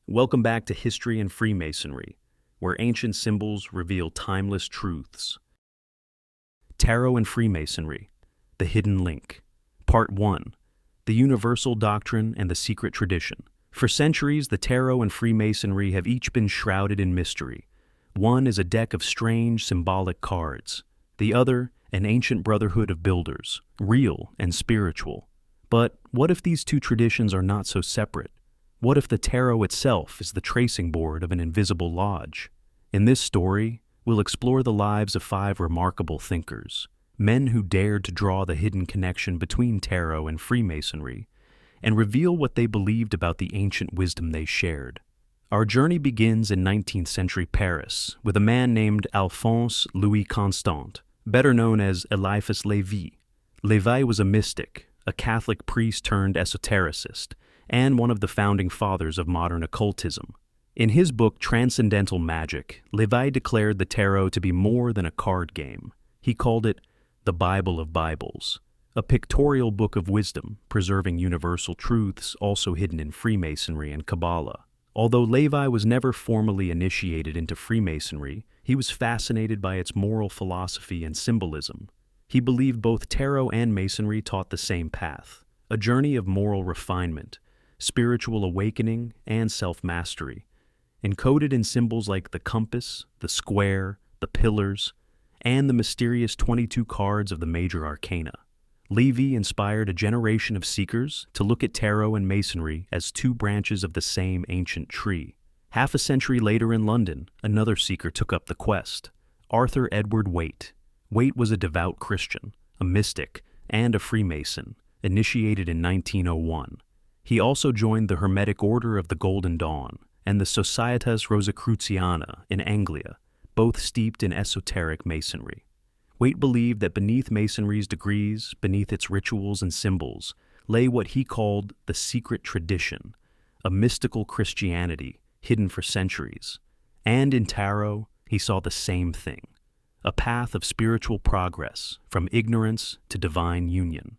Welcome back to History and Freemasonry, where ancient symbols reveal timeless truths. Tarot and Freemasonry, the Hidden Link. Part 1. The Universal Doctrine and the Secret Tradition. For centuries, the Tarot and Freemasonry have each been shrouded in mystery. One is a deck of strange, symbolic cards. The other, an ancient brotherhood of builders, real and spiritual. But what if these two traditions are not so separate? What if the tarot itself is the tracing board of an invisible lodge? In this story, we'll explore the lives of 5 remarkable thinkers, men who dared to draw the hidden connection between tarot and Freemasonry, and reveal what they believed about the ancient wisdom they shared. Our journey begins in 19th century Paris with a man named Alphonse Louis Constant, better known as Eliphas Lévi. Lévi was a mystic, a Catholic priest turned esotericist, and one of the founding fathers of modern occultism. In his book Transcendental Magic, Lévi declared the tarot to be more than a card game. He called it the Bible of Bibles, a pictorial book of wisdom, preserving universal truths also hidden in Freemasonry and Kabbalah. Although Lévi was never formally initiated into Freemasonry, he was fascinated by its moral philosophy and symbolism. He believed both tarot and Masonry taught the same path, a journey of moral refinement, spiritual awakening, and self-mastery, encoded in symbols like the compass, the square, the pillars, and the mysterious 22 cards of the major arcana. Lévi inspired a generation of seekers to look at tarot and Masonry as 2 branches of the same ancient tree. Half a century later in London, another seeker took up the quest, Arthur Edward Waite. Waite was a devout Christian, a mystic, and a Freemason, initiated in 1901. He also joined the Hermetic Order of the Golden Dawn and the Societas Rosicruciana in Anglia, both steeped in esoteric Masonry. Waite believed that beneath Masonry's degrees, beneath its rituals and symbols, lay what he called the secret tradition, a mystical Christianity hidden for centuries. And in tarot, he saw the same thing, a path of spiritual progress from ignorance to divine union.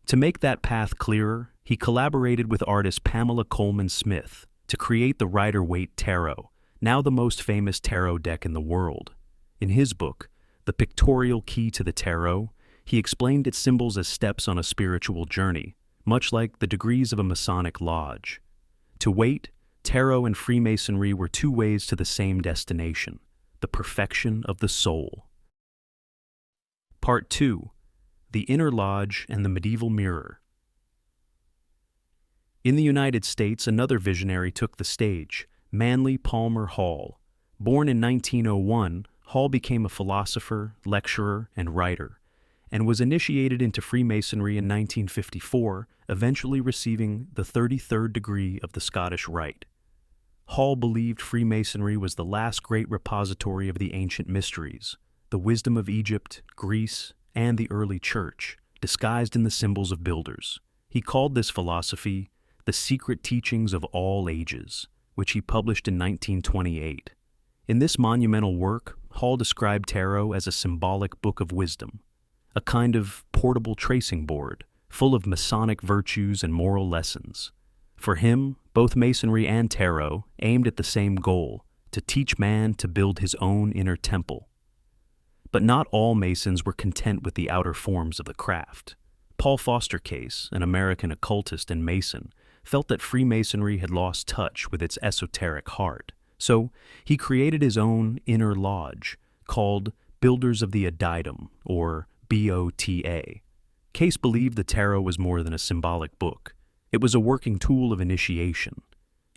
To make that path clearer, he collaborated with artist Pamela Coleman Smith to create the Rider-Waite Tarot, now the most famous tarot deck in the world. In his book, The Pictorial Key to the Tarot, he explained its symbols as steps on a spiritual journey, much like the degrees of a Masonic lodge. To Waite, tarot and Freemasonry were 2 ways to the same destination, the perfection of the soul. Part 2. The Inner Lodge and the Medieval Mirror. In the United States, another visionary took the stage, Manly Palmer Hall. Born in 1901, Hall became a philosopher, lecturer, and writer, and was initiated into Freemasonry in 1954, eventually receiving the 33rd degree of the Scottish Rite. Hall believed Freemasonry was the last great repository of the ancient mysteries, the wisdom of Egypt, Greece, and the early church, disguised in the symbols of builders. He called this philosophy the Secret Teachings of All Ages, which he published in 1928. In this monumental work, Hall described tarot as a symbolic book of wisdom, a kind of portable tracing board, full of Masonic virtues and moral lessons. For him, both Masonry and tarot aimed at the same goal, to teach man to build his own inner temple. But not all Masons were content with the outer forms of the craft. Paul Foster Case, an American occultist and Mason, felt that Freemasonry had lost touch with its esoteric heart. So he created his own inner lodge, called Builders of the Adytum, or BOTA. Case believed the tarot was more than a symbolic book. It was a working tool of initiation.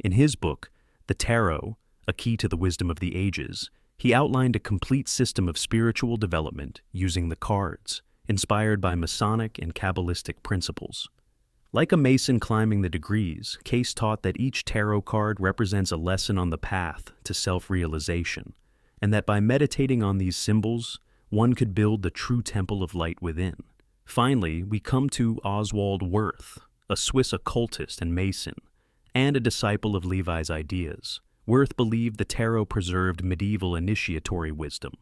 In his book, The Tarot, A Key to the Wisdom of the Ages, he outlined a complete system of spiritual development using the cards, inspired by Masonic and Kabbalistic principles. Like a Mason climbing the degrees, Case taught that each tarot card represents a lesson on the path to self-realization, and that by meditating on these symbols, one could build the true temple of light within. Finally, we come to Oswald Wirth, a Swiss occultist and Mason, and a disciple of Lévi's ideas. Wirth believed the tarot preserved medieval initiatory wisdom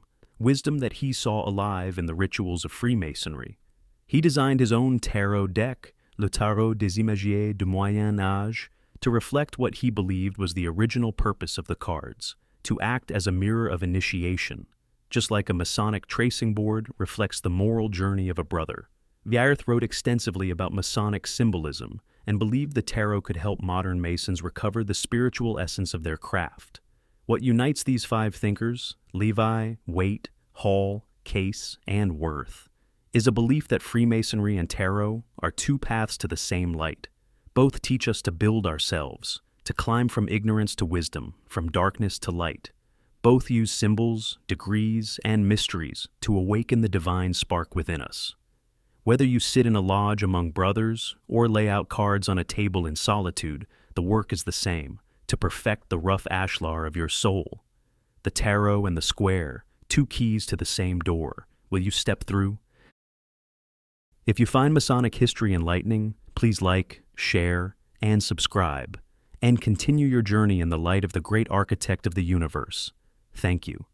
that he saw alive in the rituals of Freemasonry. He designed his own tarot deck, Le Tarot des Imagiers du Moyen Âge, to reflect what he believed was the original purpose of the cards, to act as a mirror of initiation, just like a Masonic tracing board reflects the moral journey of a brother. Wirth wrote extensively about Masonic symbolism and believed the tarot could help modern Masons recover the spiritual essence of their craft. What unites these five thinkers, Lévi, Waite, Hall, Case, and Wirth, is a belief that Freemasonry and tarot are two paths to the same light. Both teach us to build ourselves, to climb from ignorance to wisdom, from darkness to light. Both use symbols, degrees, and mysteries to awaken the divine spark within us. Whether you sit in a lodge among brothers or lay out cards on a table in solitude, the work is the same, to perfect the rough ashlar of your soul. The tarot and the square, two keys to the same door. Will you step through? If you find Masonic history enlightening, please like, share, and subscribe, and continue your journey in the light of the great architect of the universe. Thank you.